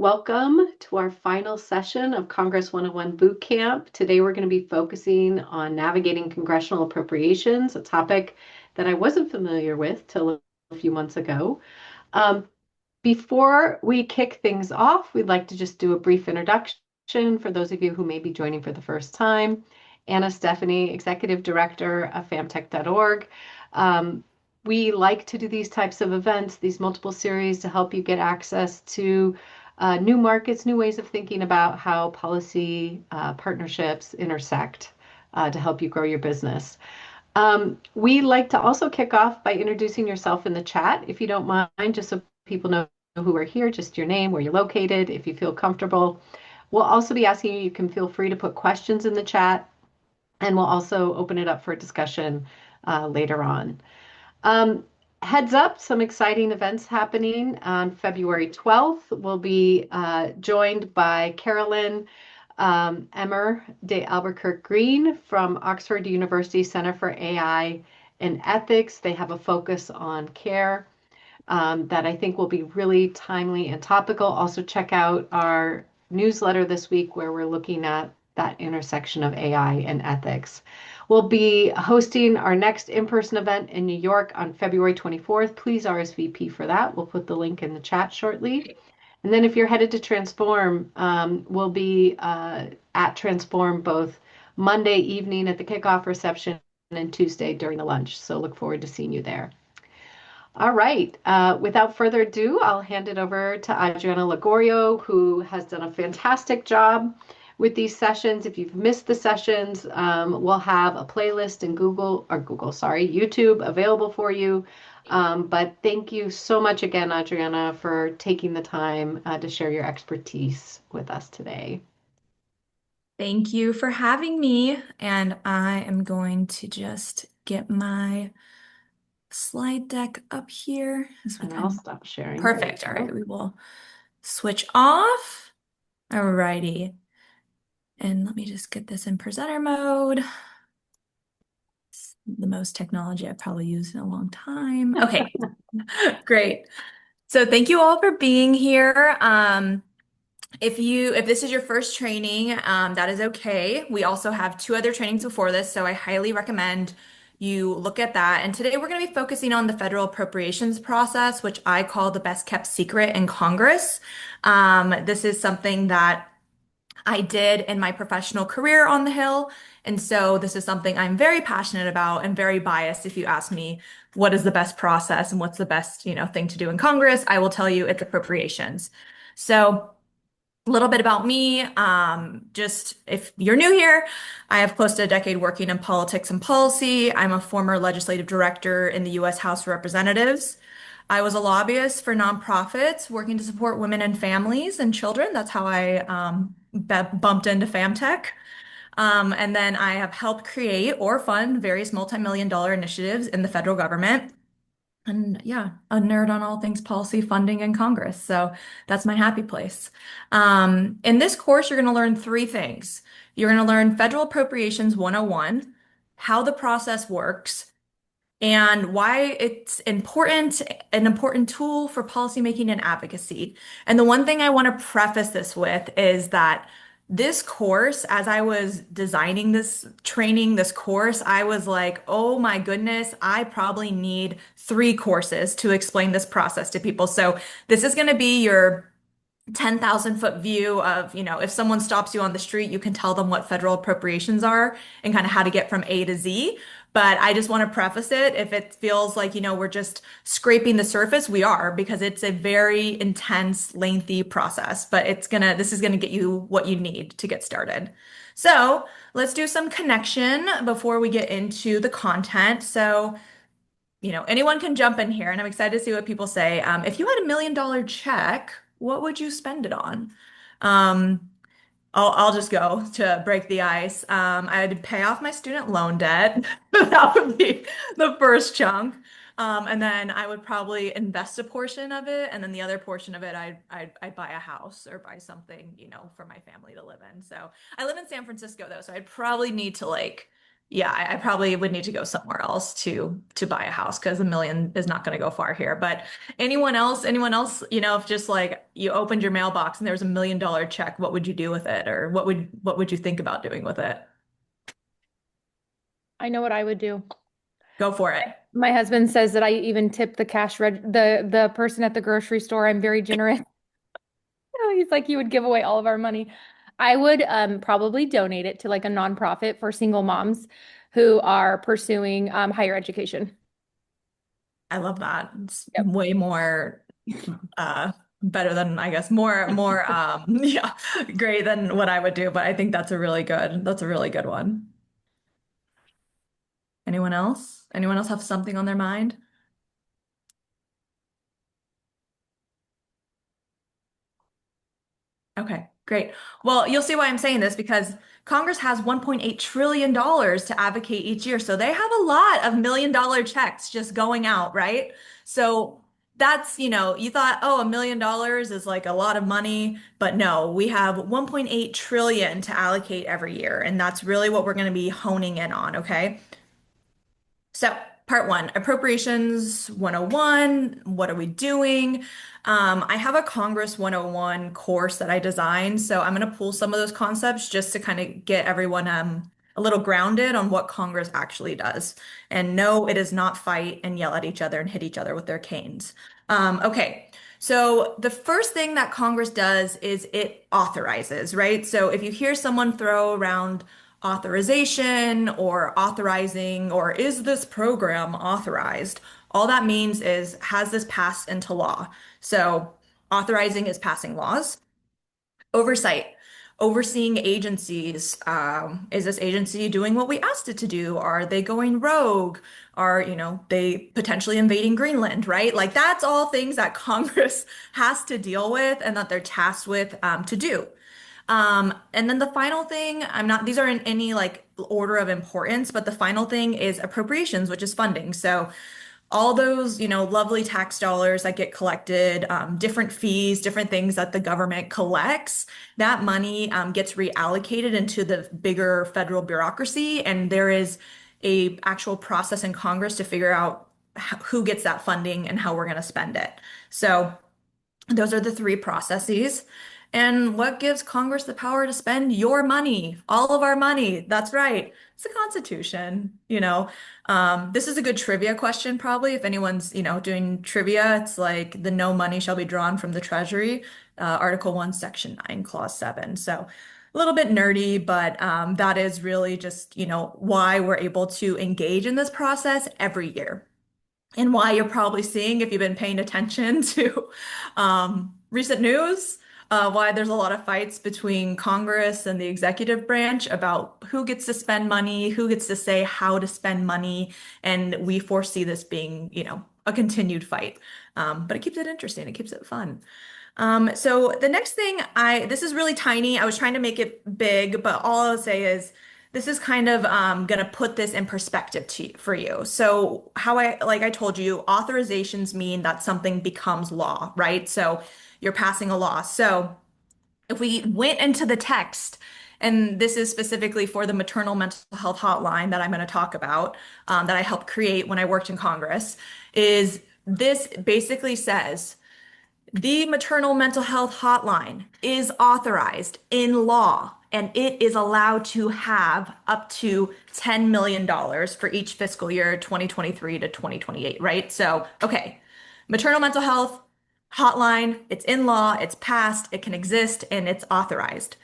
Welcome to our final session of Congress 101 Bootcamp. Today we're going to be focusing on navigating congressional appropriations, a topic that I wasn't familiar with till a few months ago. Um, Before we kick things off, we'd like to just do a brief introduction for those of you who may be joining for the first time. Anna Stephanie, Executive Director of famtech.org. We like to do these types of events, these multiple series, to help you get access to new markets, new ways of thinking about how policy partnerships intersect to help you grow your business. We like to also kick off by introducing yourself in the chat, if you don't mind, just so people know who are here, just your name, where you're located, if you feel comfortable. We'll also be asking you, you can feel free to put questions in the chat, and we'll also open it up for discussion later on. Um, Heads up, some exciting events happening on February 12th. We'll be joined by Carolyn Emmer de Albuquerque Green from Oxford University Center for AI and Ethics. They have a focus on care that I think will be really timely and topical. Also, check out our newsletter this week where we're looking at that intersection of AI and ethics. We'll be hosting our next in-person event in New York on February 24th. Please RSVP for that. We'll put the link in the chat shortly. And then if you're headed to Transform, we'll be at Transform both Monday evening at the kickoff reception and Tuesday during the lunch. So look forward to seeing you there. All right. Without further ado, I'll hand it over to Adriianna Lagorio, who has done a fantastic job with these sessions. If you've missed the sessions, we'll have a playlist in YouTube available for you. But thank you so much again, Adriianna, for taking the time to share your expertise with us today. Thank you for having me. And I am going to just get my slide deck up here. And I'll stop sharing. Perfect. All right, we will switch off. All righty. And let me just get this in presenter mode. It's the most technology I've probably used in a long time. Okay, great. So thank you all for being here. If this is your first training, that is okay. We also have two other trainings before this, so I highly recommend you look at that. And today we're going to be focusing on the federal appropriations process, which I call the best kept secret in Congress. This is something that I did in my professional career on the Hill. And so this is something I'm very passionate about and very biased. If you ask me what is the best process and what's the best, thing to do in Congress, I will tell you it's appropriations. So a little bit about me. Just if you're new here, I have close to a decade working in politics and policy. I'm a former legislative director in the U.S. House of Representatives. I was a lobbyist for nonprofits working to support women and families and children. That's how I bumped into FamTech. And then I have helped create or fund various multi-million-dollar initiatives in the federal government. And yeah, a nerd on all things policy, funding, and Congress. So that's my happy place. In this course, you're going to learn three things. You're going to learn Federal Appropriations 101, how the process works, and why it's important, an important tool for policymaking and advocacy. And the one thing I want to preface this with is that this course, as I was designing this training, this course, I was like, oh my goodness, I probably need 3 courses to explain this process to people. So this is going to be your 10,000-foot view of, if someone stops you on the street, you can tell them what federal appropriations are and kind of how to get from A to Z. But I just want to preface it. If it feels like, we're just scraping the surface, we are, because it's a very intense, lengthy process. But this is gonna get you what you need to get started. So let's do some connection before we get into the content. So, anyone can jump in here, and I'm excited to see what people say. If you had $1 million check, what would you spend it on? Um, I'll just go to break the ice. I'd pay off my student loan debt. That would be the first chunk. And then I would probably invest a portion of it, and then the other portion of it, I'd buy a house or buy something, for my family to live in. So I live in San Francisco though, so I'd probably need to Yeah, I probably would need to go somewhere else to buy a house because a million is not going to go far here. But anyone else, if just like you opened your mailbox and there was $1 million check, what would you do with it? Or what would you think about doing with it? I know what I would do. Go for it. My husband says that I even tip the the person at the grocery store. I'm very generous. He's like, he would give away all of our money. I would probably donate it to like a nonprofit for single moms who are pursuing higher education. I love that. It's Yep. way more uh better than I guess more yeah, great than what I would do, but I think that's a really good one. Anyone else? Anyone else have something on their mind? Okay, great. Well, you'll see why I'm saying this because Congress has $1.8 trillion to advocate each year. So they have a lot of $1 million checks just going out, right? So that's, you thought, oh, $1 million is like a lot of money, but no, we have 1.8 trillion to allocate every year. And that's really what we're going to be honing in on, okay? So, part one, Appropriations 101. What are we doing? I have a Congress 101 course that I designed. So, I'm going to pull some of those concepts just to kind of get everyone a little grounded on what Congress actually does. And no, it is not fight and yell at each other and hit each other with their canes. Okay. So, the first thing that Congress does is it authorizes, right? So, if you hear someone throw around authorization or authorizing or is this program authorized? All that means is has this passed into law? So authorizing is passing laws. Oversight, overseeing agencies. Is this agency doing what we asked it to do? Are they going rogue? Are, they potentially invading Greenland, right? Like that's all things that Congress has to deal with and that they're tasked with to do. And then the final thing, these are in any like order of importance, but the final thing is appropriations, which is funding. So all those, lovely tax dollars that get collected, different fees, different things that the government collects, that money gets reallocated into the bigger federal bureaucracy. And there is a actual process in Congress to figure out who gets that funding and how we're going to spend it. So those are the three processes. And what gives Congress the power to spend your money, all of our money? That's right. It's the Constitution, This is a good trivia question, probably. If anyone's, doing trivia, it's like the no money shall be drawn from the Treasury, Article 1, Section 9, Clause 7. So a little bit nerdy, but that is really just, why we're able to engage in this process every year and why you're probably seeing, if you've been paying attention to recent news, why there's a lot of fights between Congress and the executive branch about who gets to spend money, who gets to say how to spend money. And we foresee this being, a continued fight. But it keeps it interesting. It keeps it fun. So the next thing this is really tiny. I was trying to make it big, but all I'll say is this is kind of gonna put this in perspective for you. So like I told you, authorizations mean that something becomes law, right? So you're passing a law. So if we went into the text, and this is specifically for the maternal mental health hotline that I'm going to talk about, that I helped create when I worked in Congress, is this basically says the maternal mental health hotline is authorized in law and it is allowed to have up to $10 million for each fiscal year 2023 to 2028, right? So, okay, maternal mental health hotline, it's in law, it's passed, it can exist, and it's authorized.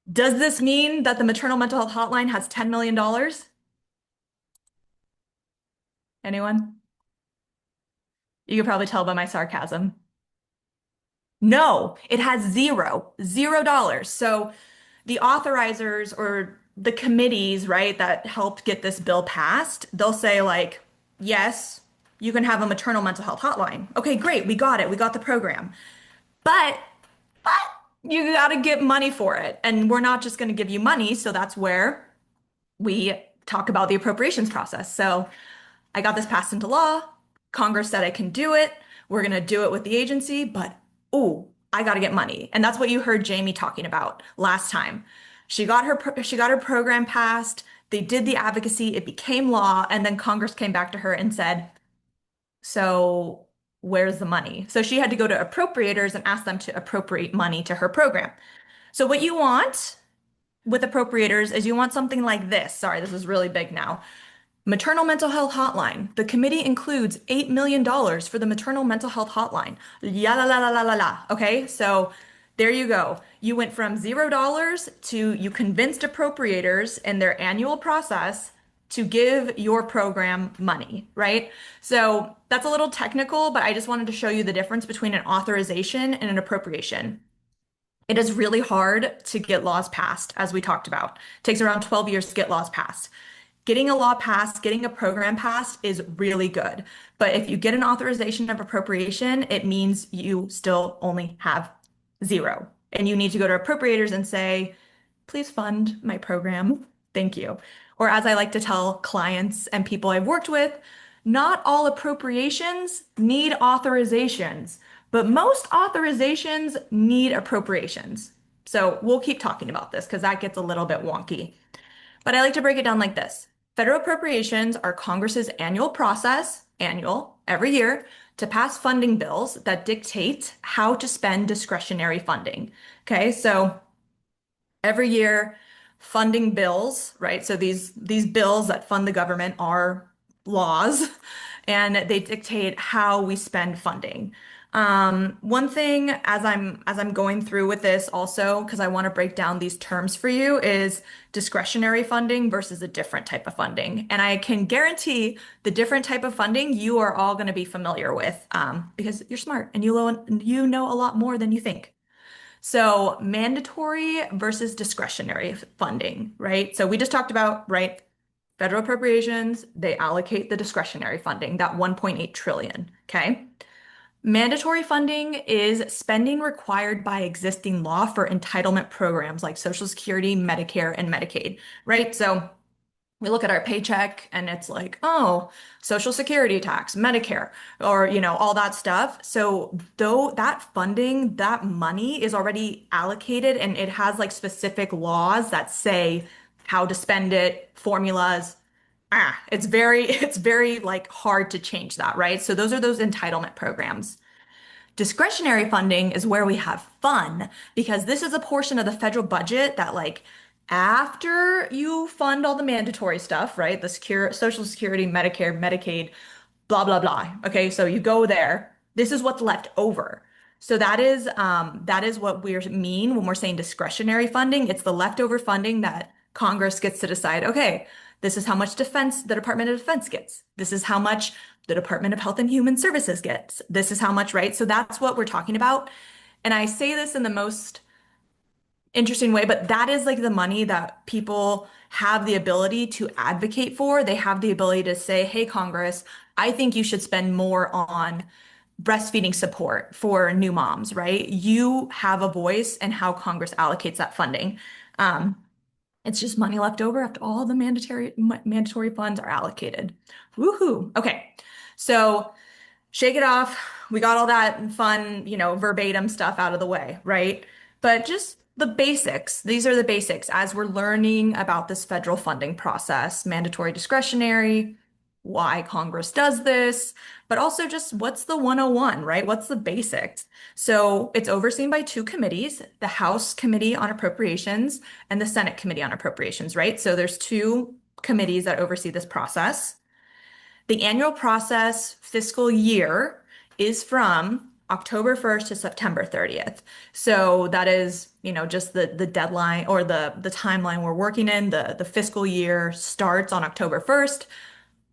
Does this mean that the maternal mental health hotline has $10 million? Anyone? You can probably tell by my sarcasm. No, it has $0. So the authorizers or the committees, right, that helped get this bill passed, they'll say like, yes, you can have a maternal mental health hotline. Okay, great, we got it. We got the program. But but you got to get money for it. And we're not just going to give you money, so that's where we talk about the appropriations process. So I got this passed into law. Congress said I can do it. We're going to do it with the agency, but oh, I got to get money. And that's what you heard Jamie talking about last time. She got her program passed. They did the advocacy, it became law, and then Congress came back to her and said, "So where's the money?" So she had to go to appropriators and ask them to appropriate money to her program. So what you want with appropriators is you want something like this. Sorry, this is really big now. Maternal Mental Health Hotline. The committee includes $8 million for the Maternal Mental Health Hotline. Ya la la la la la la. Okay, so there you go. You went from $0 to you convinced appropriators in their annual process to give your program money, right? So that's a little technical, but I just wanted to show you the difference between an authorization and an appropriation. It is really hard to get laws passed, as we talked about. It takes around 12 years to get laws passed. Getting a law passed, getting a program passed is really good. But if you get an authorization of appropriation, it means you still only have zero. And you need to go to appropriators and say, please fund my program. Thank you. Or as I like to tell clients and people I've worked with, not all appropriations need authorizations, but most authorizations need appropriations. So we'll keep talking about this because that gets a little bit wonky. But I like to break it down like this. Federal appropriations are Congress's annual process, annual, every year, to pass funding bills that dictate how to spend discretionary funding. Okay, so every year, funding bills, right? So these bills that fund the government are laws, and they dictate how we spend funding. One thing as I'm going through with this also, because I want to break down these terms for you, is discretionary funding versus a different type of funding. And I can guarantee the different type of funding you are all going to be familiar with, because you're smart and you know a lot more than you think. So mandatory versus discretionary funding, right? So we just talked about, right? Federal appropriations, they allocate the discretionary funding, that 1.8 trillion, okay? Mandatory funding is spending required by existing law for entitlement programs like Social Security, Medicare, and Medicaid, right? So we look at our paycheck and it's like, oh, Social Security tax, Medicare, or, all that stuff. So though that funding, that money is already allocated and it has like specific laws that say how to spend it, formulas. It's very like hard to change that, right? So those are those entitlement programs. Discretionary funding is where we have fun because this is a portion of the federal budget that like after you fund all the mandatory stuff, right? Social Security, Medicare, Medicaid, blah, blah, blah. Okay, so you go there. This is what's left over. So that is what we mean when we're saying discretionary funding. It's the leftover funding that Congress gets to decide, okay, this is how much defense the Department of Defense gets. This is how much the Department of Health and Human Services gets. This is how much, right? So that's what we're talking about. And I say this in the most interesting way, but that is like the money that people have the ability to advocate for. They have the ability to say, hey, Congress, I think you should spend more on breastfeeding support for new moms, right? You have a voice in how Congress allocates that funding. Um, it's just money left over after all the mandatory funds are allocated. Woohoo. Okay. So shake it off. We got all that fun, verbatim stuff out of the way, right? But just the basics. These are the basics as we're learning about this federal funding process, mandatory discretionary, why Congress does this, but also just what's the 101, right? What's the basics? So it's overseen by two committees, the House Committee on Appropriations and the Senate Committee on Appropriations, right? So there's two committees that oversee this process. The annual process fiscal year is from October 1st to September 30th. So that is, just the deadline or the timeline we're working in. The fiscal year starts on October 1st.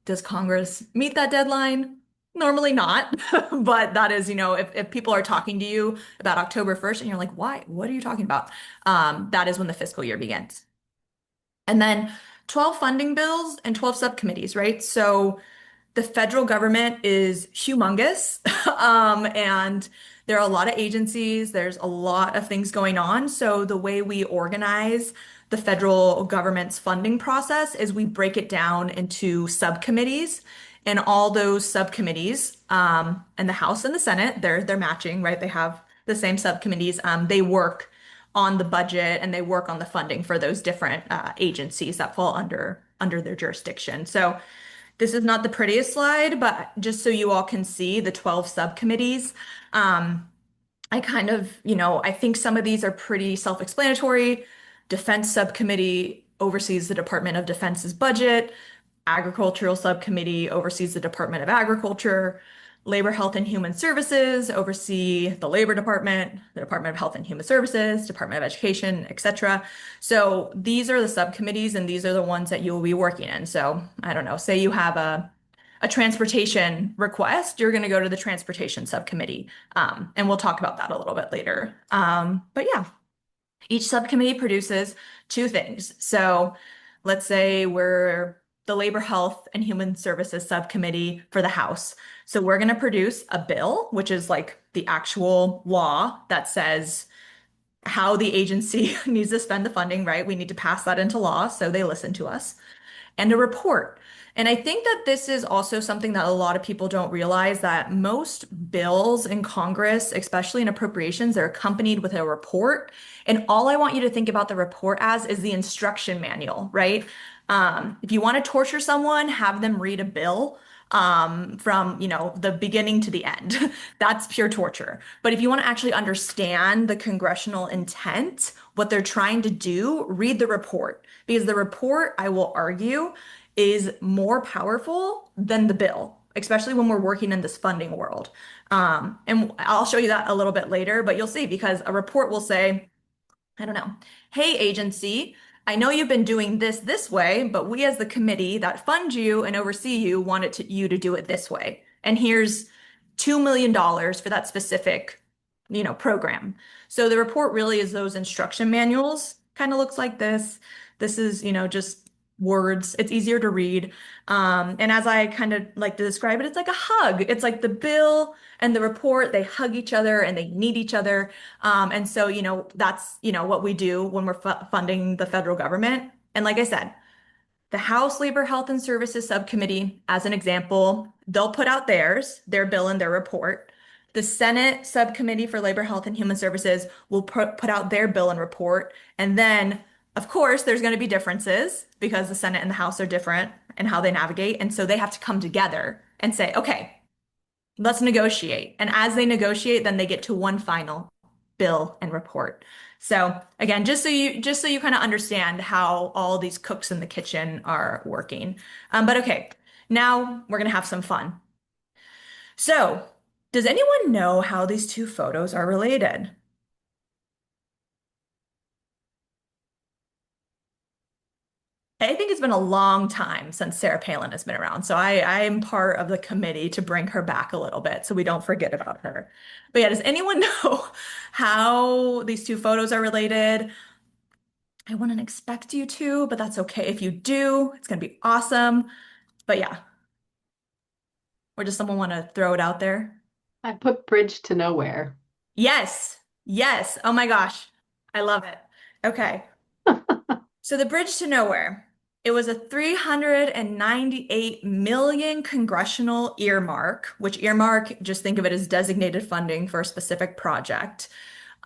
Does Congress meet that deadline? Normally not, but that is, if people are talking to you about October 1st and you're like, why? What are you talking about? That is when the fiscal year begins. And then 12 funding bills and 12 subcommittees, right? So the federal government is humongous, and there are a lot of agencies, there's a lot of things going on. So the way we organize the federal government's funding process is we break it down into subcommittees, and all those subcommittees, and the House and the Senate, they're matching, right? They have the same subcommittees. They work on the budget and they work on the funding for those different agencies that fall under their jurisdiction. So this is not the prettiest slide, but just so you all can see the 12 subcommittees. Um, I kind of, I think some of these are pretty self-explanatory. Defense Subcommittee oversees the Department of Defense's budget. Agricultural Subcommittee oversees the Department of Agriculture. Labor, Health, and Human Services oversee the Labor Department, the Department of Health and Human Services, Department of Education, etc. So these are the subcommittees, and these are the ones that you will be working in. So I don't know, say you have a transportation request, you're going to go to the transportation subcommittee. And we'll talk about that a little bit later. But yeah, each subcommittee produces two things. So let's say we're the Labor, Health, and Human Services Subcommittee for the House. So we're going to produce a bill, which is like the actual law that says how the agency needs to spend the funding, right? We need to pass that into law, so they listen to us, and a report. And I think that this is also something that a lot of people don't realize, that most bills in Congress, especially in appropriations, are accompanied with a report. And all I want you to think about the report as is the instruction manual, right? If you want to torture someone, have them read a bill from, the beginning to the end. That's pure torture. But if you want to actually understand the congressional intent, what they're trying to do, read the report. Because the report, I will argue, is more powerful than the bill, especially when we're working in this funding world. And I'll show you that a little bit later, but you'll see, because a report will say, I don't know, hey, agency, I know you've been doing this way, but we as the committee that fund you and oversee you wanted you to do it this way. And here's $2 million for that specific, program. So the report really is those instruction manuals, kind of looks like this. This is, just words. It's easier to read. And as I kind of like to describe it, it's like a hug. It's like the bill and the report, they hug each other and they need each other. And so, that's, what we do when we're funding the federal government. And like I said, the House Labor, Health, and Services Subcommittee, as an example, they'll put out their bill and their report. The Senate Subcommittee for Labor, Health, and Human Services will put out their bill and report. And then, of course, there's going to be differences because the Senate and the House are different in how they navigate. And so they have to come together and say, okay, let's negotiate. And as they negotiate, then they get to one final bill and report. So again, just so you kind of understand how all these cooks in the kitchen are working. But okay, now we're gonna have some fun. So, does anyone know how these two photos are related? I think it's been a long time since Sarah Palin has been around. So I'm part of the committee to bring her back a little bit so we don't forget about her. But yeah, does anyone know how these two photos are related? I wouldn't expect you to, but that's okay. If you do, it's going to be awesome. But yeah, or does someone want to throw it out there? I put bridge to nowhere. Yes. Yes. Oh my gosh. I love it. Okay. So the bridge to nowhere, it was a 398 million congressional earmark, which earmark, just think of it as designated funding for a specific project.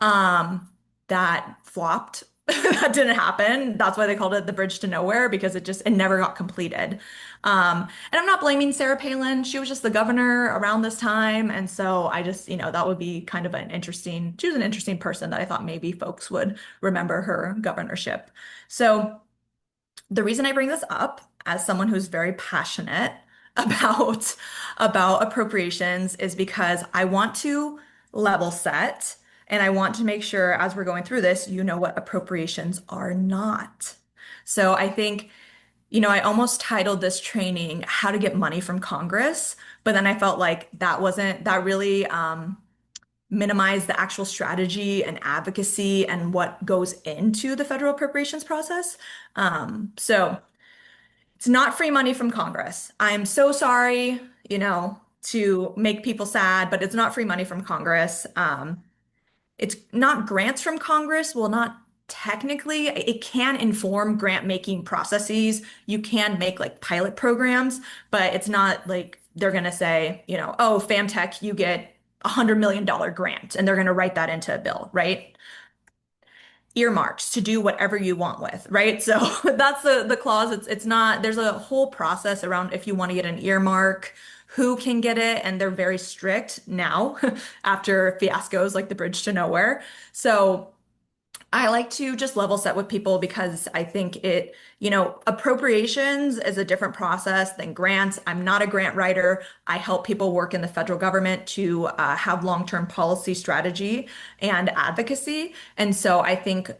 That flopped. That didn't happen. That's why they called it the bridge to nowhere, because it never got completed. And I'm not blaming Sarah Palin. She was just the governor around this time. And so I just, that would be kind of she was an interesting person that I thought maybe folks would remember her governorship. So the reason I bring this up as someone who's very passionate about appropriations is because I want to level set and I want to make sure as we're going through this, you know what appropriations are not. So I think, I almost titled this training How to Get Money from Congress, but then I felt like that really minimized the actual strategy and advocacy and what goes into the federal appropriations process. So it's not free money from Congress. I'm so sorry, to make people sad, but it's not free money from Congress. It's not grants from Congress. Well, not technically. It can inform grant making processes. You can make like pilot programs, but it's not like they're going to say, oh, FamTech, you get $100 million grant, and they're going to write that into a bill, right? earmarks to do whatever you want with, right? So that's the clause. It's not, there's a whole process around if you want to get an earmark, who can get it, and they're very strict now after fiascos like the bridge to nowhere. So I like to just level set with people because I think appropriations is a different process than grants. I'm not a grant writer. I help people work in the federal government to have long-term policy strategy and advocacy. And so I think,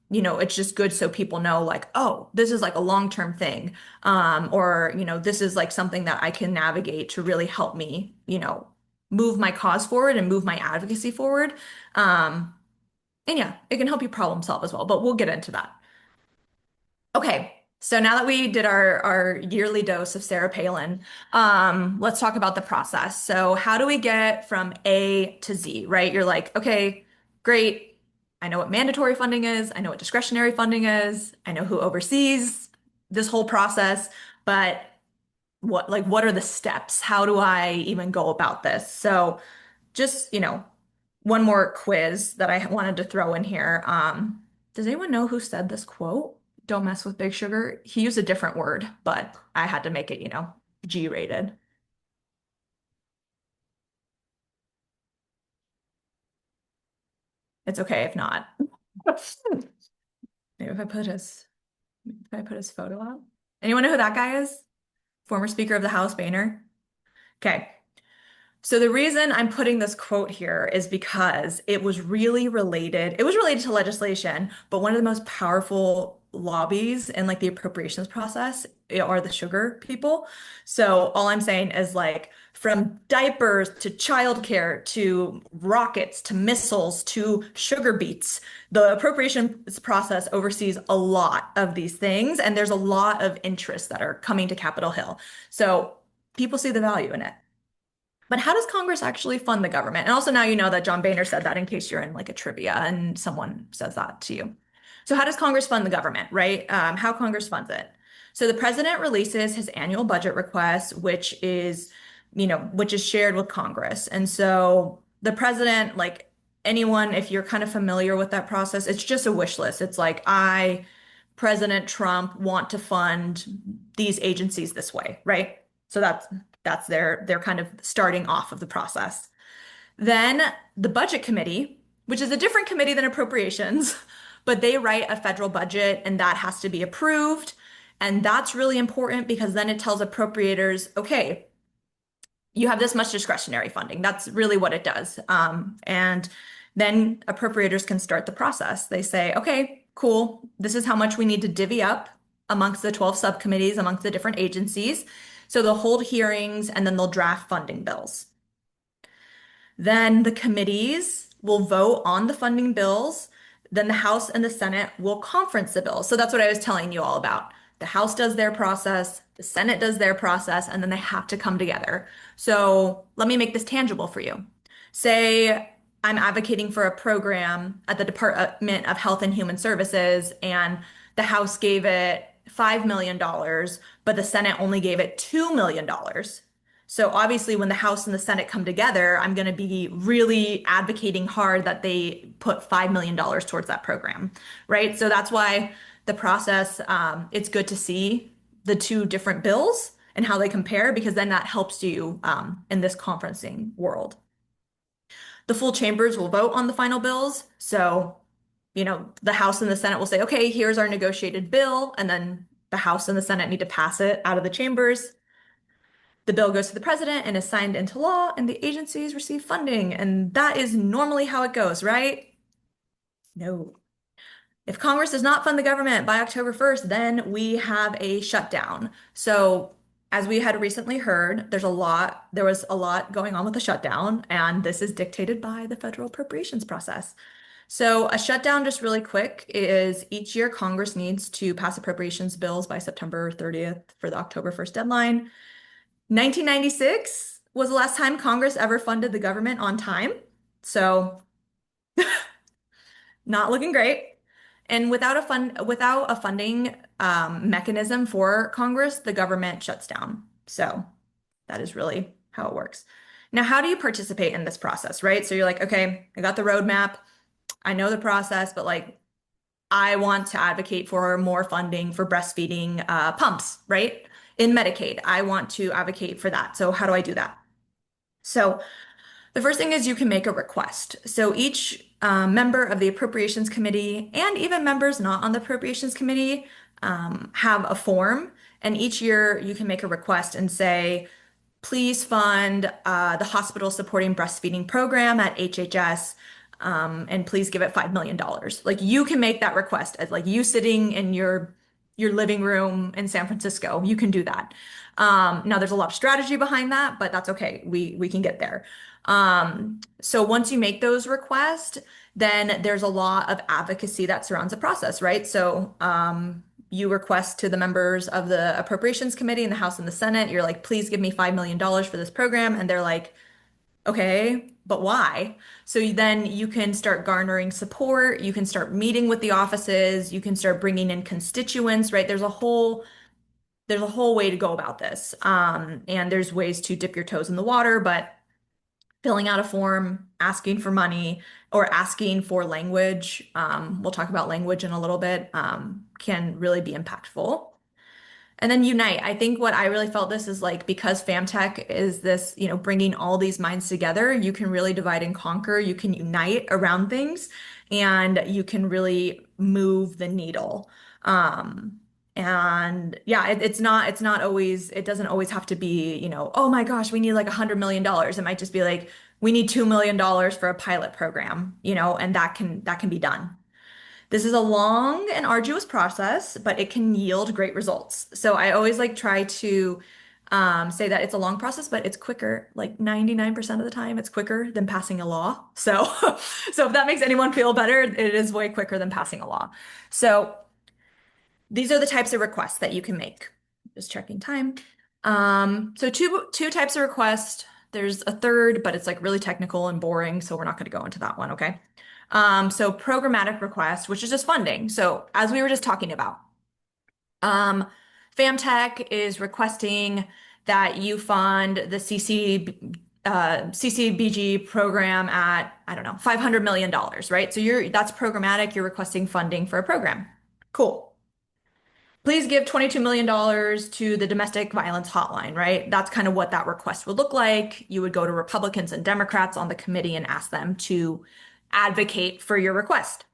it's just good so people know like, oh, this is like a long-term thing. Or, this is like something that I can navigate to really help me, move my cause forward and move my advocacy forward. And yeah, it can help you problem solve as well, but we'll get into that. Okay, so now that we did our yearly dose of Sarah Palin, let's talk about the process. So how do we get from A to Z, right? You're like, okay, great. I know what mandatory funding is. I know what discretionary funding is. I know who oversees this whole process, but what are the steps? How do I even go about this? So just, one more quiz that I wanted to throw in here. Does anyone know who said this quote? Don't mess with Big Sugar. He used a different word, but I had to make it, G-rated. It's okay if not. Maybe if I put his photo up. Anyone know who that guy is? Former Speaker of the House, Boehner. Okay. So the reason I'm putting this quote here is because it was really related. It was related to legislation, but one of the most powerful lobbies in like the appropriations process are the sugar people. So all I'm saying is like from diapers to childcare to rockets to missiles to sugar beets, the appropriations process oversees a lot of these things, and there's a lot of interests that are coming to Capitol Hill. So people see the value in it. But how does Congress actually fund the government? And also now you know that John Boehner said that in case you're in like a trivia and someone says that to you. So how does Congress fund the government, right? How Congress funds it. So the president releases his annual budget request, which is shared with Congress. And so the president, like anyone, if you're kind of familiar with that process, it's just a wish list. It's like, President Trump, want to fund these agencies this way, right? So that's their kind of starting off of the process. Then the budget committee, which is a different committee than appropriations, but they write a federal budget and that has to be approved. And that's really important because then it tells appropriators, okay, you have this much discretionary funding. That's really what it does. And then appropriators can start the process. They say, okay, cool. This is how much we need to divvy up amongst the 12 subcommittees, amongst the different agencies. So they'll hold hearings and then they'll draft funding bills. Then the committees will vote on the funding bills. Then the House and the Senate will conference the bills. So that's what I was telling you all about. The House does their process, the Senate does their process, and then they have to come together. So let me make this tangible for you. Say I'm advocating for a program at the Department of Health and Human Services, and the House gave it $5 million, but the Senate only gave it $2 million. So obviously, when the House and the Senate come together, I'm going to be really advocating hard that they put $5 million towards that program, right? So that's why the process, it's good to see the two different bills and how they compare, because then that helps you in this conferencing world. The full chambers will vote on the final bills. So, the House and the Senate will say, okay, here's our negotiated bill. And then the House and the Senate need to pass it out of the chambers. The bill goes to the president and is signed into law, and the agencies receive funding. And that is normally how it goes, right? No. If Congress does not fund the government by October 1st, then we have a shutdown. So, as we had recently heard, there was a lot going on with the shutdown, and this is dictated by the federal appropriations process. So, a shutdown, just really quick, is each year Congress needs to pass appropriations bills by September 30th for the October 1st deadline. 1996 was the last time Congress ever funded the government on time. So, not looking great. And without a funding mechanism for Congress, the government shuts down. So that is really how it works. Now, how do you participate in this process, right? So you're like, okay, I got the roadmap. I know the process, but like I want to advocate for more funding for breastfeeding pumps, right? In Medicaid, I want to advocate for that. So how do I do that? So the first thing is you can make a request. So each member of the Appropriations Committee and even members not on the Appropriations Committee have a form. And each year you can make a request and say, please fund the hospital supporting breastfeeding program at HHS, and please give it $5 million. Like you can make that request as like you sitting in your living room in San Francisco. You can do that. Now there's a lot of strategy behind that, but that's okay. We can get there. So once you make those requests, then there's a lot of advocacy that surrounds the process, right? So you request to the members of the Appropriations Committee in the House and the Senate, you're like, please give me $5 million for this program. And they're like, okay, but why? So then you can start garnering support. You can start meeting with the offices. You can start bringing in constituents, right? There's a whole way to go about this. And there's ways to dip your toes in the water, but filling out a form, asking for money, or asking for language, we'll talk about language in a little bit, can really be impactful. And then unite. I think what I really felt this is like because FamTech is this, bringing all these minds together, you can really divide and conquer. You can unite around things and you can really move the needle. And yeah, it's not always, it doesn't always have to be, oh my gosh, we need like $100 million. It might just be like, we need $2 million for a pilot program, and that can be done. This is a long and arduous process, but it can yield great results. So I always like try to say that it's a long process, but it's quicker. Like 99% of the time, it's quicker than passing a law. So, so if that makes anyone feel better, it is way quicker than passing a law. So these are the types of requests that you can make. Just checking time. So two types of requests. There's a third, but it's like really technical and boring, so we're not going to go into that one, okay? So programmatic request, which is just funding. So as we were just talking about, FamTech is requesting that you fund the CCBG program at, I don't know, $500 million, right? So that's programmatic. You're requesting funding for a program. Cool. Please give $22 million to the domestic violence hotline, right? That's kind of what that request would look like. You would go to Republicans and Democrats on the committee and ask them to advocate for your request.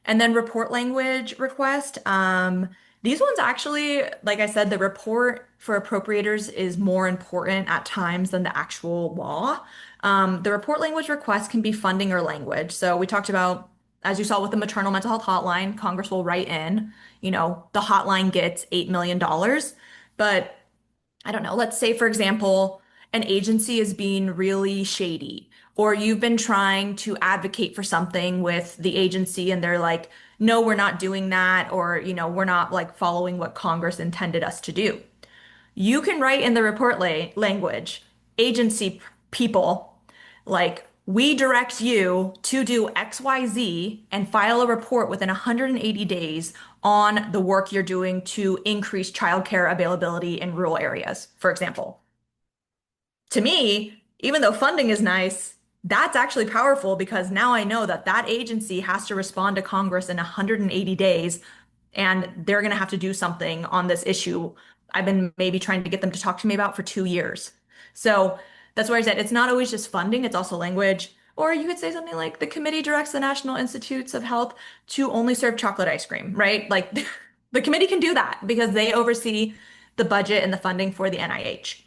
And then report language request. These ones actually, like I said, the report for appropriators is more important at times than the actual law. The report language request can be funding or language. So we talked about, as you saw with the maternal mental health hotline, Congress will write in, the hotline gets $8 million. But I don't know, let's say, for example, an agency is being really shady, or you've been trying to advocate for something with the agency and they're like, no, we're not doing that, or, we're not like following what Congress intended us to do. You can write in the report language, agency people, like, we direct you to do XYZ and file a report within 180 days on the work you're doing to increase childcare availability in rural areas, for example. To me, even though funding is nice, that's actually powerful because now I know that that agency has to respond to Congress in 180 days and they're going to have to do something on this issue I've been maybe trying to get them to talk to me about for 2 years. So that's why I said it's not always just funding, it's also language. Or you could say something like the committee directs the National Institutes of Health to only serve chocolate ice cream, right? Like the committee can do that because they oversee the budget and the funding for the NIH.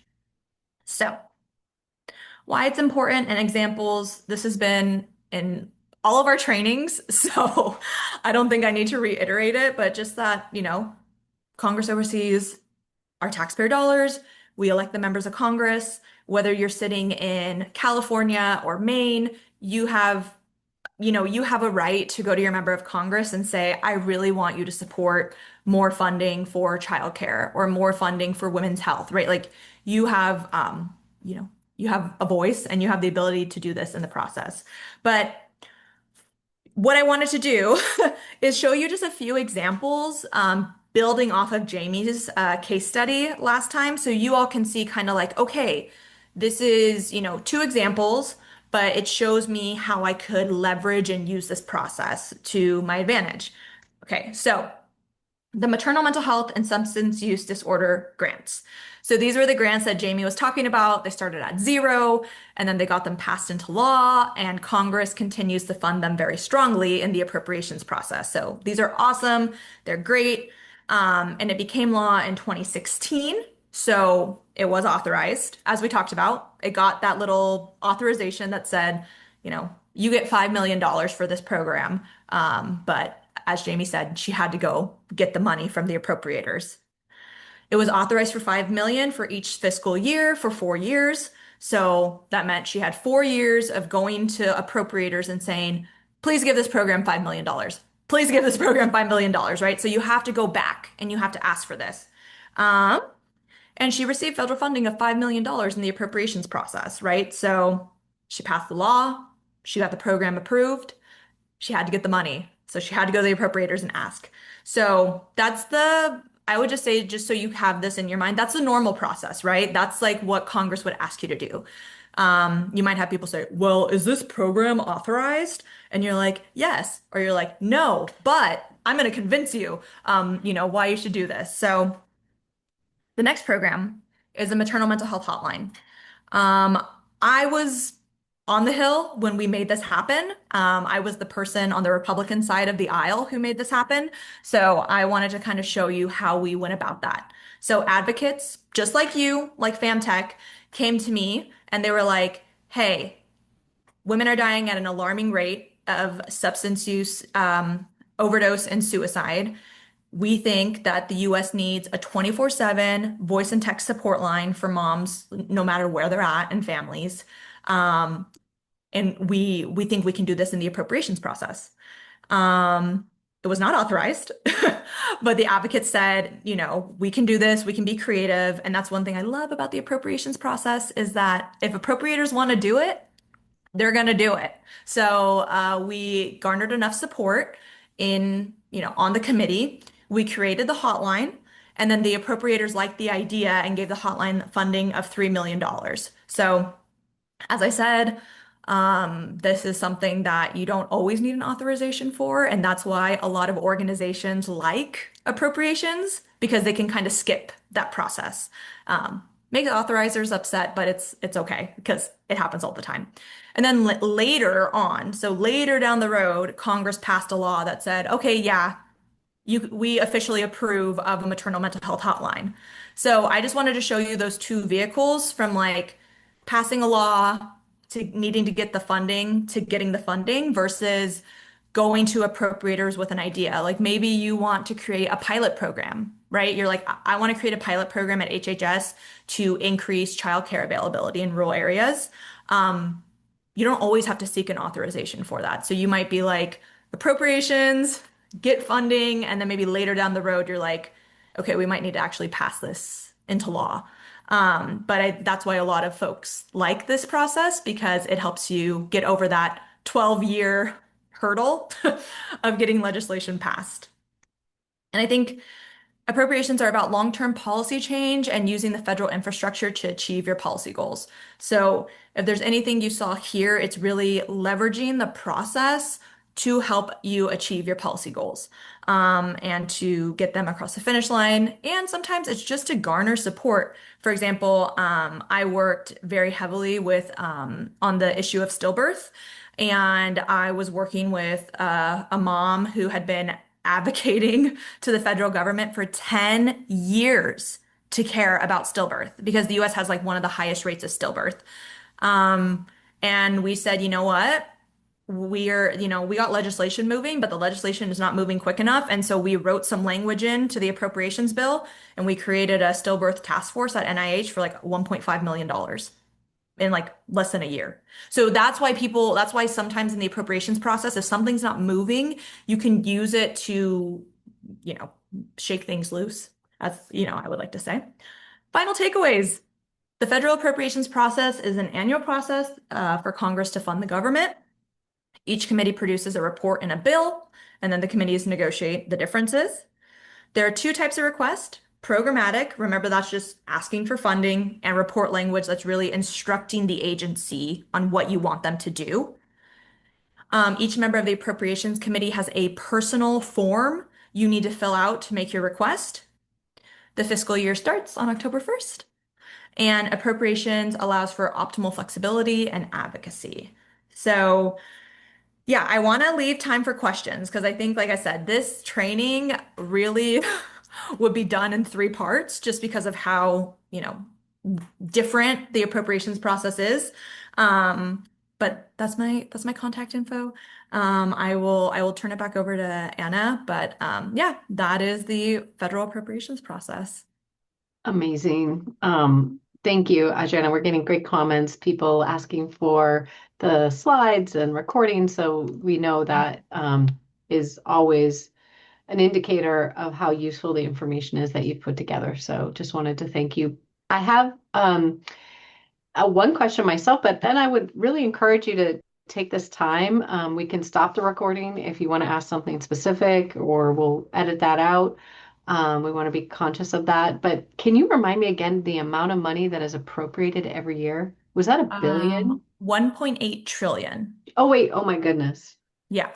So why it's important and examples, this has been in all of our trainings. So I don't think I need to reiterate it, but just that, Congress oversees our taxpayer dollars. We elect the members of Congress. Whether you're sitting in California or Maine, you have a right to go to your member of Congress and say, I really want you to support more funding for childcare or more funding for women's health, right? Like you have, you have a voice and you have the ability to do this in the process. But what I wanted to do is show you just a few examples, building off of Jamie's case study last time. So you all can see kind of like, okay, this is, two examples, but it shows me how I could leverage and use this process to my advantage. Okay, so the maternal mental health and substance use disorder grants. So these were the grants that Jamie was talking about. They started at zero and then they got them passed into law, and Congress continues to fund them very strongly in the appropriations process. So these are awesome. They're great. And it became law in 2016. So it was authorized, as we talked about. It got that little authorization that said, you get $5 million for this program. But as Jamie said, she had to go get the money from the appropriators. It was authorized for 5 million for each fiscal year for 4 years. So that meant she had 4 years of going to appropriators and saying, please give this program $5 million. Please give this program $5 million, right? So you have to go back and you have to ask for this. Um, and she received federal funding of $5 million in the appropriations process, right? So she passed the law, she got the program approved, she had to get the money. So she had to go to the appropriators and ask. So I would just say, just so you have this in your mind, that's the normal process, right? That's like what Congress would ask you to do. You might have people say, well, is this program authorized? And you're like, yes. Or you're like, no, but I'm going to convince you, why you should do this. So the next program is a maternal mental health hotline. I was on the Hill when we made this happen. I was the person on the Republican side of the aisle who made this happen. So I wanted to kind of show you how we went about that. So advocates, just like you, like FamTech, came to me and they were like, hey, women are dying at an alarming rate of substance use, overdose, and suicide. We think that the US needs a 24/7 voice and text support line for moms, no matter where they're at, and families. And we think we can do this in the appropriations process. It was not authorized, but the advocates said, we can do this, we can be creative. And that's one thing I love about the appropriations process is that if appropriators want to do it, they're going to do it. So we garnered enough support on the committee. We created the hotline, and then the appropriators liked the idea and gave the hotline funding of $3 million. So as I said, this is something that you don't always need an authorization for, and that's why a lot of organizations like appropriations because they can kind of skip that process. Make the authorizers upset, but it's okay because it happens all the time. And then later on, so later down the road, Congress passed a law that said, okay, yeah, we officially approve of a maternal mental health hotline. So I just wanted to show you those two vehicles from like passing a law to needing to get the funding to getting the funding versus going to appropriators with an idea. Like maybe you want to create a pilot program, right? You're like, I want to create a pilot program at HHS to increase childcare availability in rural areas. You don't always have to seek an authorization for that. So you might be like, appropriations, get funding, and then maybe later down the road, you're like, okay, we might need to actually pass this into law. But that's why a lot of folks like this process because it helps you get over that 12-year hurdle of getting legislation passed. And I think appropriations are about long-term policy change and using the federal infrastructure to achieve your policy goals. So if there's anything you saw here, it's really leveraging the process to help you achieve your policy goals and to get them across the finish line. And sometimes it's just to garner support. For example, I worked very heavily with on the issue of stillbirth, and I was working with a mom who had been advocating to the federal government for 10 years to care about stillbirth because the US has like one of the highest rates of stillbirth. And we said, you know what? We got legislation moving, but the legislation is not moving quick enough. And so we wrote some language into the appropriations bill and we created a stillbirth task force at NIH for like $1.5 million in like less than a year. So that's why sometimes in the appropriations process, if something's not moving, you can use it to, shake things loose, as, I would like to say. Final takeaways. The federal appropriations process is an annual process for Congress to fund the government. Each committee produces a report and a bill, and then the committees negotiate the differences. There are two types of requests, Programmatic, remember that's just asking for funding, and report language, that's really instructing the agency on what you want them to do. Each member of the Appropriations Committee has a personal form you need to fill out to make your request. The fiscal year starts on October 1st, and appropriations allows for optimal flexibility and advocacy. So, yeah, I want to leave time for questions because I think, like I said, this training really would be done in three parts just because of how, different the appropriations process is. Um, but that's my contact info. I will turn it back over to Anna, but yeah, that is the federal appropriations process. Amazing. Thank you, Adriana. We're getting great comments, people asking for the slides and recordings. So we know that is always an indicator of how useful the information is that you've put together. So just wanted to thank you. I have one question myself, but then I would really encourage you to take this time. We can stop the recording if you want to ask something specific, or we'll edit that out. We want to be conscious of that. But can you remind me again the amount of money that is appropriated every year? Was that a billion? 1.8 trillion. Oh, wait. Oh, my goodness. Yeah.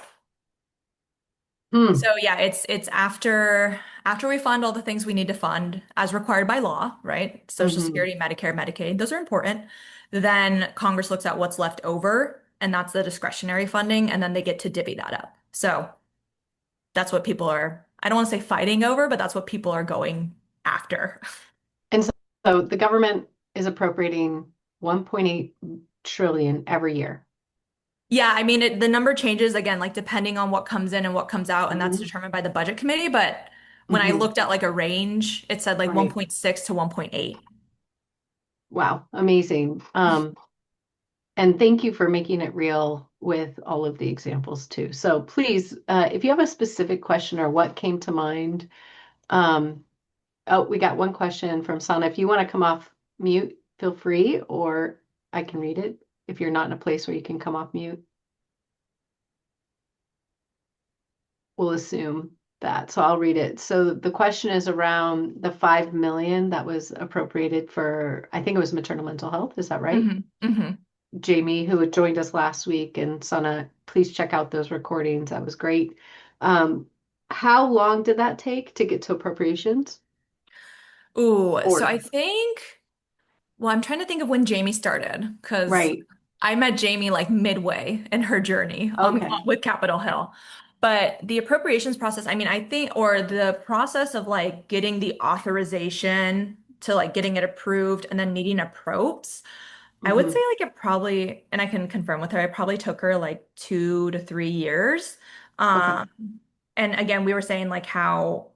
Hmm. So yeah, it's after we fund all the things we need to fund as required by law, right? Social Hmm. Security, Medicare, Medicaid, those are important. Then Congress looks at what's left over, and that's the discretionary funding, and then they get to divvy that up. So that's what people are, I don't want to say fighting over, but that's what people are going after. And so the government is appropriating 1.8 trillion every year. Yeah, I mean, the number changes again, like depending on what comes in and what comes out, and that's Hmm. determined by the budget committee. But when I Hmm. looked at like a range, it said like Right. 1.6 to 1.8. Wow. Amazing. And thank you for making it real with all of the examples too. So please, if you have a specific question or what came to mind, um, oh, we got one question from Sana. If you want to come off mute, feel free, or I can read it if you're not in a place where you can come off mute. We'll assume that. So I'll read it. So the question is around the 5 million that was appropriated for, I think it was maternal mental health. Is that right? Hmm. Hmm. Jamie, who had joined us last week, and Sana, please check out those recordings. That was great. Um, how long did that take to get to appropriations? Ooh, so Or I think, well, I'm trying to think of when Jamie started because right. I met Jamie like midway in her journey on Okay. with Capitol Hill. But the appropriations process, I mean, I think, or the process of like getting the authorization to like getting it approved and then needing approves, I would say Hmm. like it probably, and I can confirm with her, it probably took her like 2 to 3 years. Okay. Um, and again, we were saying like how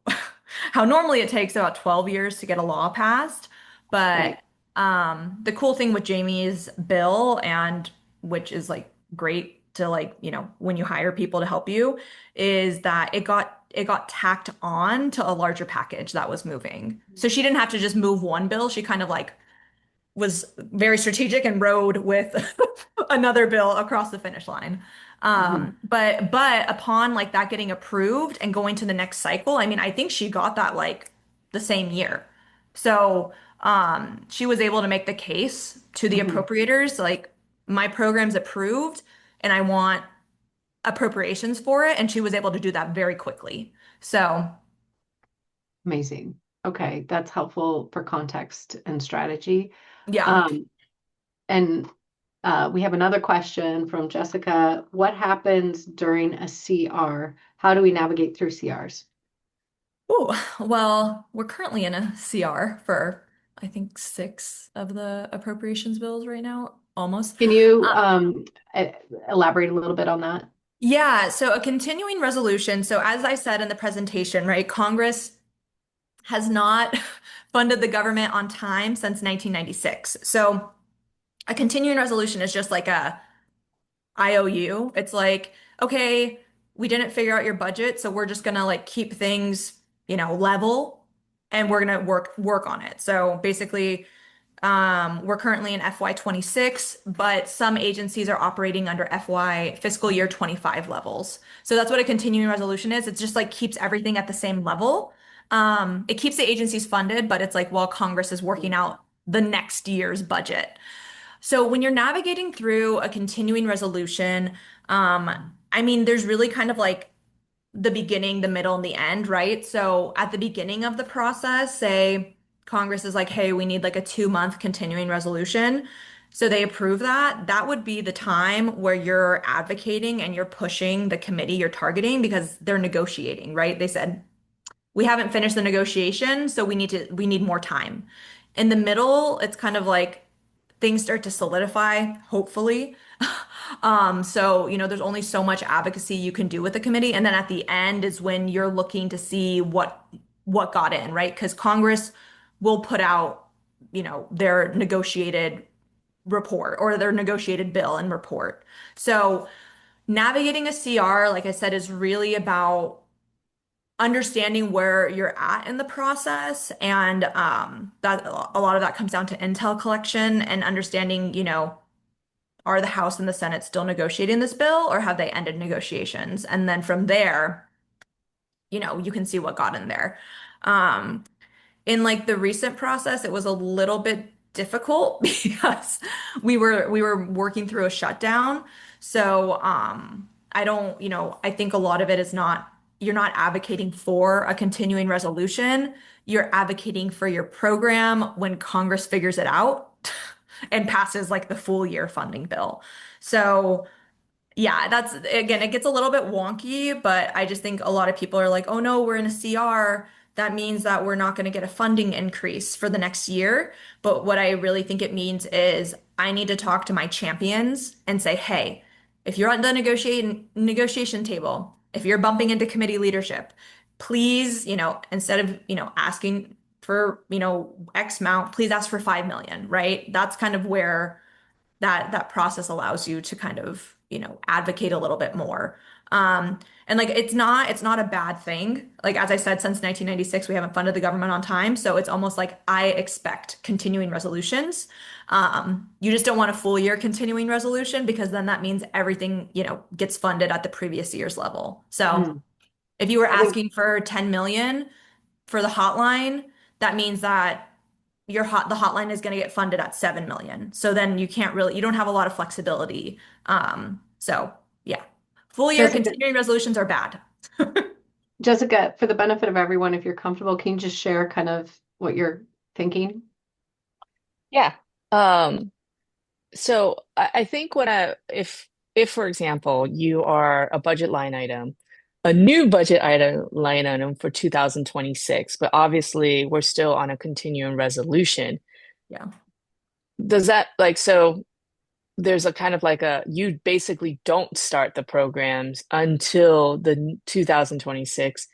how normally it takes about 12 years to get a law passed. But Right. the cool thing with Jamie's bill, and which is like great to like, when you hire people to help you, is that it got tacked on to a larger package that was moving. So she didn't have to just move one bill. She kind of like was very strategic and rode with another bill across the finish line. Hmm. But upon like that getting approved and going to the next cycle, I mean, I think she got that like the same year. So she was able to make the case to the Hmm. appropriators, like my program's approved and I want appropriations for it. And she was able to do that very quickly. So Amazing. Okay, that's helpful for context and strategy. yeah. Um, and we have another question from Jessica. What happens during a CR? How do we navigate through CRs? Oh, well, we're currently in a CR for, I think, six of the appropriations bills right now, almost. Can you Uh, e- elaborate a little bit on that? yeah, so a continuing resolution. So, as I said in the presentation, right, Congress has not funded the government on time since 1996. So, a continuing resolution is just like a IOU. It's like, okay, we didn't figure out your budget, so we're just gonna like keep things, level and we're gonna work on it. So basically, we're currently in FY 26, but some agencies are operating under FY fiscal year 25 levels. So that's what a continuing resolution is. It just like keeps everything at the same level. It keeps the agencies funded, but it's like while Congress is working out the next year's budget. So when you're navigating through a continuing resolution, I mean, there's really kind of like the beginning, the middle, and the end, right? So at the beginning of the process, say Congress is like, hey, we need like a 2-month continuing resolution. So they approve that. That would be the time where you're advocating and you're pushing the committee you're targeting because they're negotiating, right? They said, we haven't finished the negotiation, so we need more time. In the middle, it's kind of like things start to solidify, hopefully. So, there's only so much advocacy you can do with the committee. And then at the end is when you're looking to see what got in, right? Because Congress will put out, their negotiated report or their negotiated bill and report. So navigating a CR, like I said, is really about understanding where you're at in the process and that a lot of that comes down to intel collection and understanding, are the House and the Senate still negotiating this bill or have they ended negotiations? And then from there, you can see what got in there. Um, in like the recent process, it was a little bit difficult because we were working through a shutdown. So I don't, I think a lot of it is not you're not advocating for a continuing resolution. You're advocating for your program when Congress figures it out and passes like the full year funding bill. So yeah, that's again, it gets a little bit wonky, but I just think a lot of people are like, oh no, we're in a CR. That means that we're not going to get a funding increase for the next year. But what I really think it means is I need to talk to my champions and say, hey, if you're on the negotiation table, if you're bumping into committee leadership, please, instead of, asking for, X amount, please ask for 5 million, right? That's kind of where that process allows you to kind of, advocate a little bit more. And like it's not a bad thing. Like as I said, since 1996, we haven't funded the government on time. So it's almost like I expect continuing resolutions. You just don't want a full year continuing resolution because then that means everything, gets funded at the previous year's level. So Mm. if you were I think asking for 10 million for the hotline, that means that the hotline is going to get funded at 7 million. So then you don't have a lot of flexibility. So yeah, full year Jessica, continuing resolutions are bad. Jessica, for the benefit of everyone, if you're comfortable, can you just share kind of what you're thinking? Yeah. Um, so I think if for example you are a budget line item, a new budget item line item for 2026, but obviously we're still on a continuing resolution. Yeah. Does that like so there's a kind of like you basically don't start the programs until the 2026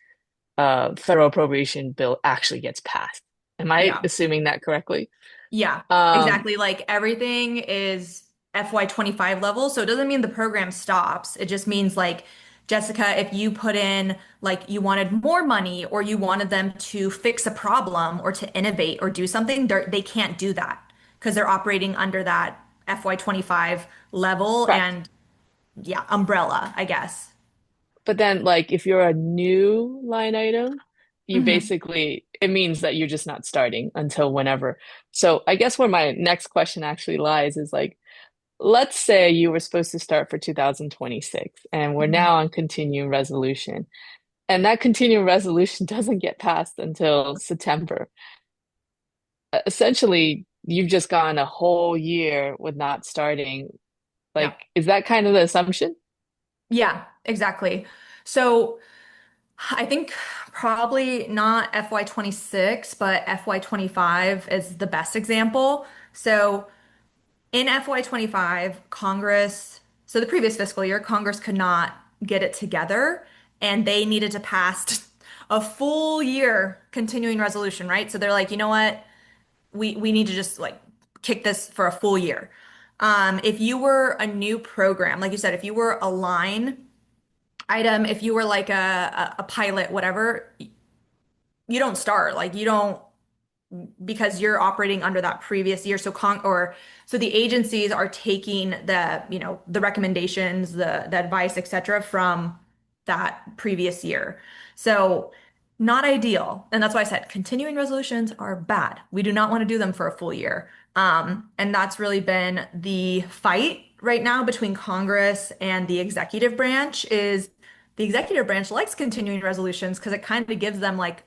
federal appropriation bill actually gets passed. Am I Yeah. assuming that correctly? Yeah, Um, exactly. Like everything is FY25 level. So it doesn't mean the program stops. It just means like, Jessica, if you put in like you wanted more money or you wanted them to fix a problem or to innovate or do something, they can't do that because they're operating under that FY25 level correct. and yeah, umbrella, I guess. But then, like, if you're a new line item, you Hmm. basically, it means that you're just not starting until whenever. So I guess where my next question actually lies is like, let's say you were supposed to start for 2026 and we're Hmm. now on continuing resolution, and that continuing resolution doesn't get passed until September. Essentially, you've just gone a whole year with not starting. Yeah. Like, is that kind of the assumption? Yeah, exactly. So I think probably not FY26, but FY25 is the best example. So in FY25, so the previous fiscal year, Congress could not get it together and they needed to pass a full year continuing resolution, right? So they're like, you know what? We need to just like kick this for a full year. If you were a new program, like you said, if you were a line item, if you were like a pilot, whatever, you don't start. Like you don't because you're operating under that previous year. So the agencies are taking the recommendations, the advice, et cetera, from that previous year. So not ideal. And that's why I said continuing resolutions are bad. We do not want to do them for a full year. And that's really been the fight right now between Congress and the executive branch is the executive branch likes continuing resolutions because it kind of gives them like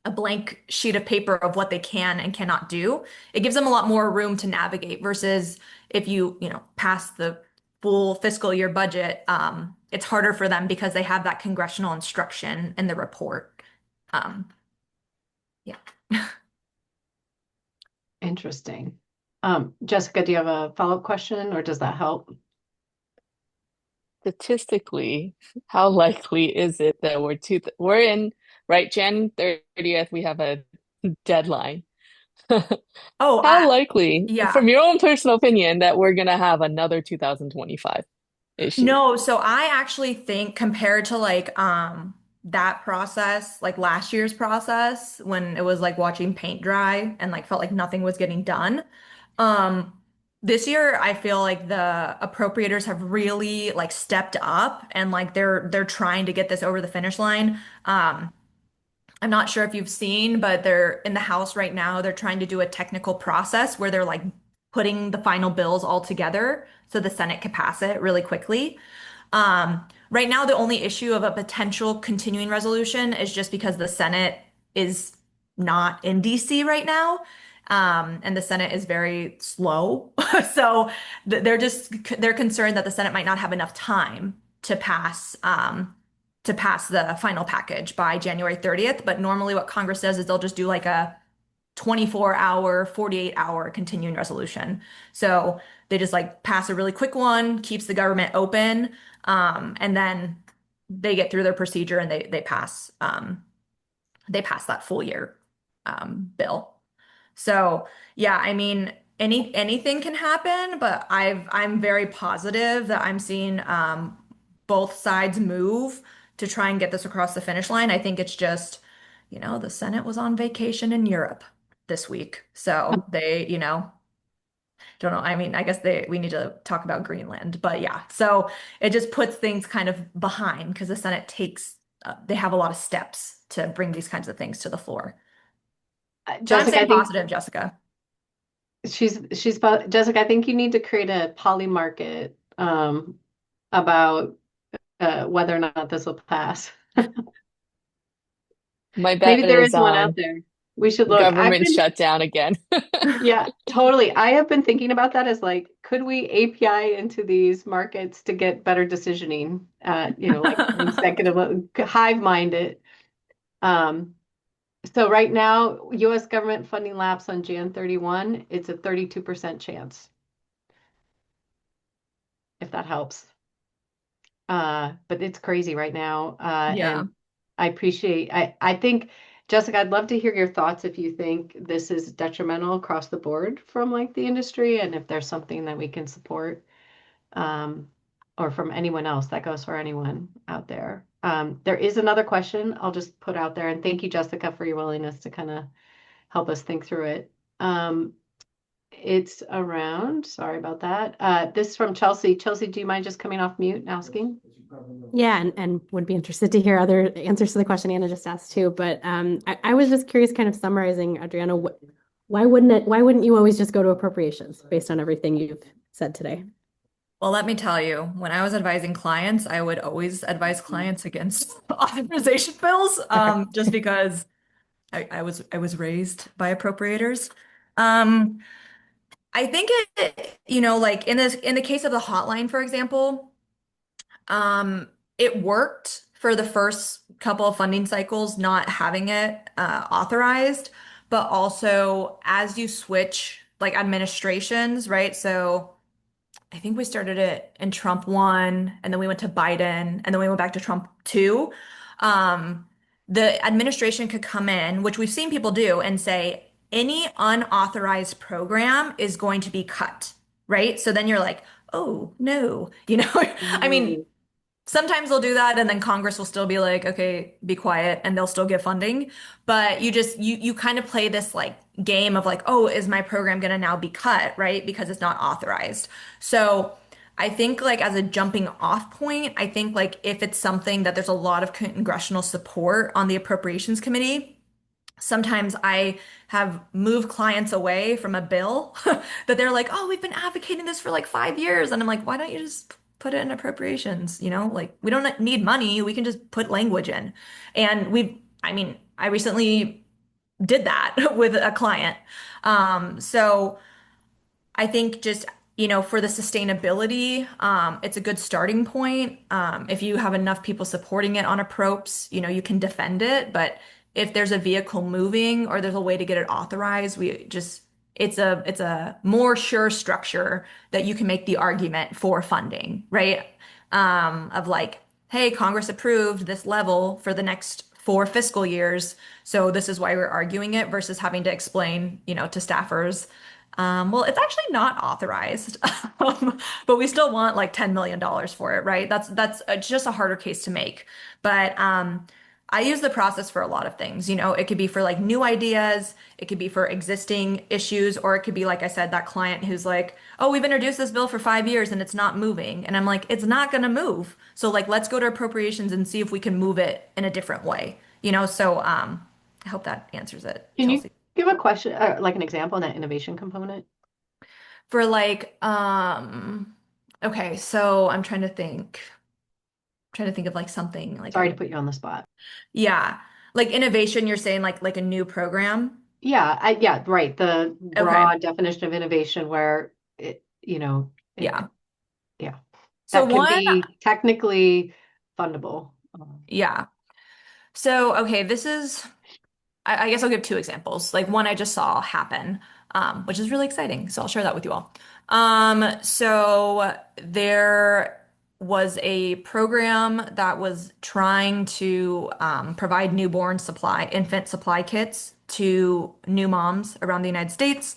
a blank sheet of paper of what they can and cannot do. It gives them a lot more room to navigate versus if you pass the full fiscal year budget, it's harder for them because they have that congressional instruction in the report. Um, yeah. Interesting. Jessica, do you have a follow-up question or does that help? Statistically, how likely is it that we're in, right, Jan 30th, we have a deadline. Oh, How likely, yeah. from your own personal opinion, that we're gonna have another 2025 issue? No, so I actually think compared to like that process, like last year's process when it was like watching paint dry and like felt like nothing was getting done. Um this year I feel like the appropriators have really like stepped up and like they're trying to get this over the finish line. I'm not sure if you've seen, but they're in the House right now. They're trying to do a technical process where they're like putting the final bills all together so the Senate can pass it really quickly. Right now, the only issue of a potential continuing resolution is just because the Senate is not in DC right now. And the Senate is very slow. So they're concerned that the Senate might not have enough time to pass the final package by January 30th. But normally what Congress does is they'll just do like a 24-hour, 48-hour continuing resolution. So they just like pass a really quick one, keeps the government open, and then they get through their procedure and they pass that full year bill. So yeah, I mean anything can happen, but I'm very positive that I'm seeing both sides move to try and get this across the finish line. I think it's just, the Senate was on vacation in Europe this week. So they don't know. I mean, I guess we need to talk about Greenland, but yeah. So it just puts things kind of behind because the Senate they have a lot of steps to bring these kinds of things to the floor. So I'm Jessica, staying I think positive, Jessica. Jessica, I think you need to create a poly market about whether or not this will pass. My Maybe bet there is is one out there. We should look. I've government been, shut down again. yeah, totally. I have been thinking about that as like, could we API into these markets to get better decisioning? Like consecutive, hive mind it. Um, so right now, U.S. government funding lapse on Jan 31, it's a 32% chance, if that helps. But it's crazy right now. Yeah. And I think, Jessica, I'd love to hear your thoughts if you think this is detrimental across the board from like the industry and if there's something that we can support, um, or from anyone else. That goes for anyone out there. There is another question I'll just put out there, and thank you, Jessica, for your willingness to kind of help us think through it. It's around, sorry about that. This is from Chelsea. Chelsea, do you mind just coming off mute and asking? Yeah, and would be interested to hear other answers to the question Anna just asked too. But I was just curious, kind of summarizing, Adriana, why wouldn't you always just go to appropriations based on everything you've said today? Well, let me tell you, when I was advising clients, I would always advise clients against authorization bills, just because I was raised by appropriators. Um, I think like in the case of the hotline, for example. It worked for the first couple of funding cycles, not having it authorized, but also as you switch like administrations, right? So I think we started it in Trump one, and then we went to Biden, and then we went back to Trump two. Um, the administration could come in, which we've seen people do, and say any unauthorized program is going to be cut, right? So then you're like, oh no, I mean, Mm. sometimes they'll do that and then Congress will still be like, okay, be quiet and they'll still give funding. But you kind of play this like game of like, oh, is my program going to now be cut, right? Because it's not authorized. So I think like as a jumping off point, I think like if it's something that there's a lot of congressional support on the Appropriations Committee, sometimes I have moved clients away from a bill that they're like, oh, we've been advocating this for like 5 years. And I'm like, why don't you just put it in appropriations? You know, like we don't need money. We can just put language in. And I mean, I recently did that with a client. So I think just, for the sustainability, it's a good starting point. If you have enough people supporting it on a props, you can defend it. But if there's a vehicle moving or there's a way to get it authorized, it's a more sure structure that you can make the argument for funding, right? Of like, hey, Congress approved this level for the next 4 fiscal years, so this is why we're arguing it versus having to explain, to staffers. Well, it's actually not authorized, but we still want like $10 million for it, right? That's just a harder case to make. But I use the process for a lot of things. It could be for like new ideas, it could be for existing issues, or it could be, like I said, that client who's like, oh, we've introduced this bill for 5 years and it's not moving. And I'm like, it's not going to move. So like, let's go to appropriations and see if we can move it in a different way. So I hope that answers it, Can you Chelsea. give a question, like an example on that innovation component? For like, okay, so I'm trying to think of like something like Sorry to put you on the spot. yeah, like innovation, you're saying like a new program. Yeah, right. The Okay. broad definition of innovation where Yeah. yeah, So that could one, be technically fundable. yeah. So, okay, I guess I'll give two examples. Like one I just saw happen, which is really exciting. So I'll share that with you all. So there was a program that was trying to provide infant supply kits to new moms around the United States.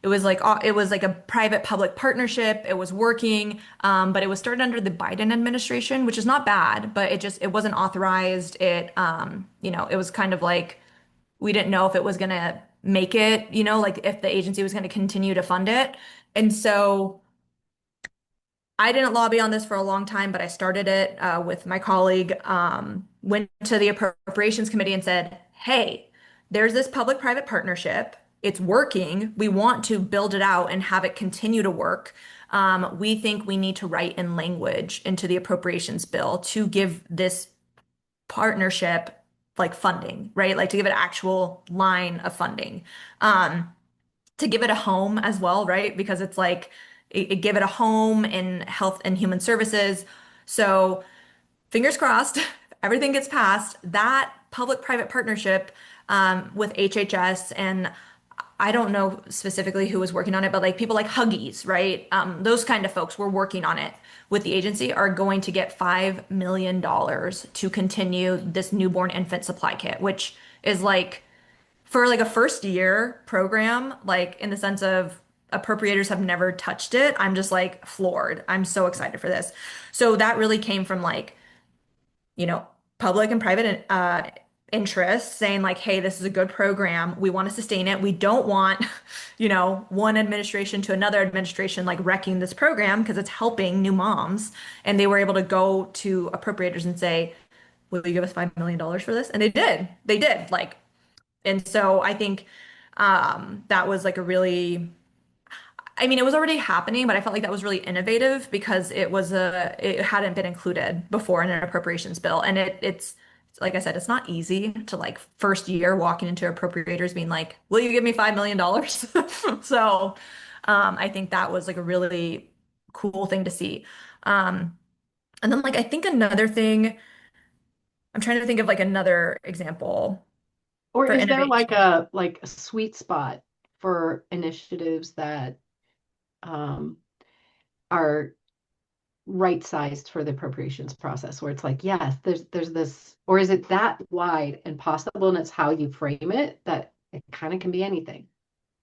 It was like a private-public partnership. It was working, but it was started under the Biden administration, which is not bad, but it wasn't authorized. It was kind of like we didn't know if it was gonna make it, like if the agency was gonna continue to fund it. And so I didn't lobby on this for a long time, but I started it with my colleague, went to the Appropriations Committee and said, hey, there's this public-private partnership. It's working. We want to build it out and have it continue to work. We think we need to write in language into the appropriations bill to give this partnership like funding, right? Like to give it actual line of funding. To give it a home as well, right? Because it's like it give it a home in health and human services. So fingers crossed, everything gets passed. That public-private partnership with HHS and I don't know specifically who was working on it, but like people like Huggies, right? Those kind of folks were working on it with the agency are going to get $5 million to continue this newborn infant supply kit, which is like for like a first year program, like in the sense of appropriators have never touched it. I'm just like floored. I'm so excited for this. So that really came from like, you know, public and private interests saying like, hey, this is a good program. We want to sustain it. We don't want, one administration to another administration like wrecking this program because it's helping new moms. And they were able to go to appropriators and say, will you give us $5 million for this? And they did. They did. Like, and so I think that was like a really, I mean, it was already happening, but I felt like that was really innovative because it hadn't been included before in an appropriations bill. And it's like I said, it's not easy to like first year walking into appropriators being like, will you give me $5 million? So I think that was like a really cool thing to see. And then like I think another thing, I'm trying to think of like another example Or for is there like innovation. a sweet spot for initiatives that um, are right-sized for the appropriations process, where it's like, yes, there's this, or is it that wide and possible, and it's how you frame it that it kind of can be anything?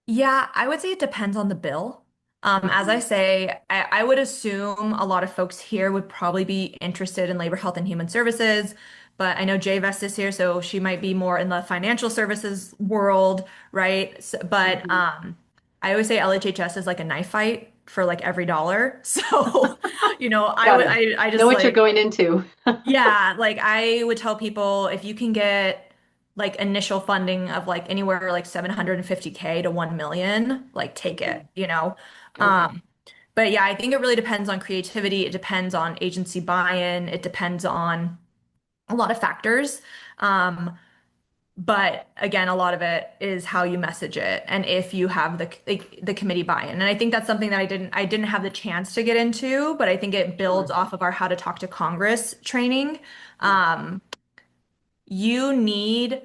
Yeah, I would say it depends on the bill. As I Mhm. say, I would assume a lot of folks here would probably be interested in labor, health, and human services, but I know Jay Vest is here, so she might be more in the financial services world, right? But Mhm. I always say LHHS is like a knife fight. for like every dollar. So, Got it. I Know just what you're like, going into. yeah, like I would tell people if you can get like initial funding of like anywhere like 750K to 1 million, like take Okay. it. Okay. Um, but yeah, I think it really depends on creativity. It depends on agency buy-in. It depends on a lot of factors. Um, but again, a lot of it is how you message it and if you have the committee buy-in. And I think that's something that I didn't have the chance to get into, but I think it builds Sure. off of our How to Talk to Congress training. Yeah. Um, you need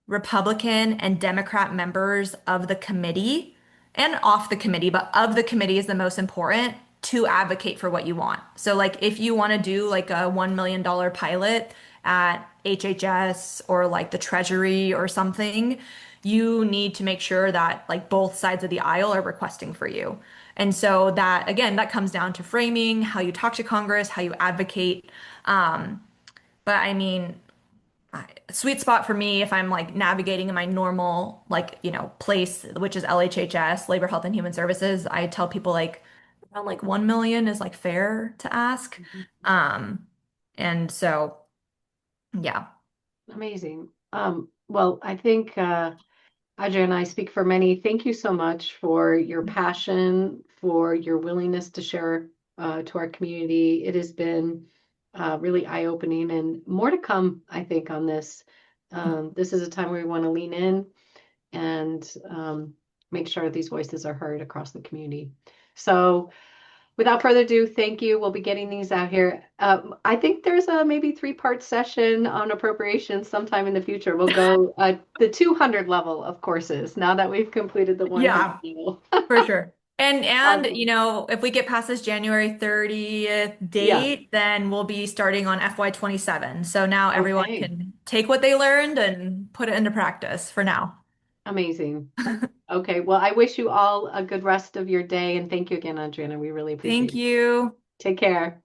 Republican and Democrat members of the committee and off the committee, but of the committee is the most important to advocate for what you want. So, like, if you want to do like a $1 million pilot at HHS or like the Treasury or something, you need to make sure that like both sides of the aisle are requesting for you. And so that again, that comes down to framing, how you talk to Congress, how you advocate. But I mean, sweet spot for me if I'm like navigating in my normal like place, which is LHHS, Labor Health and Human Services. I tell people like around like 1 million is like fair to ask. Mhm. um and so yeah. Amazing. Well, I think Audrey and I speak for many. Thank you so much for your passion, for your willingness to share to our community. It has been really eye-opening and more to come, I think, on this. This is a time where we want to lean in and make sure these voices are heard across the community. So, without further ado, thank you. We'll be getting these out here. I think there's a maybe three-part session on appropriations sometime in the future. We'll go the 200 level of courses now that we've completed the 100 Yeah, level. for sure. And Awesome. if we get past this January 30th Yeah. date, then we'll be starting on FY27. So now everyone Okay. can take what they learned and put it into practice for now. Amazing. Okay. Well, I wish you all a good rest of your day, and thank you again, Adriana. We really appreciate Thank it. you. Take care.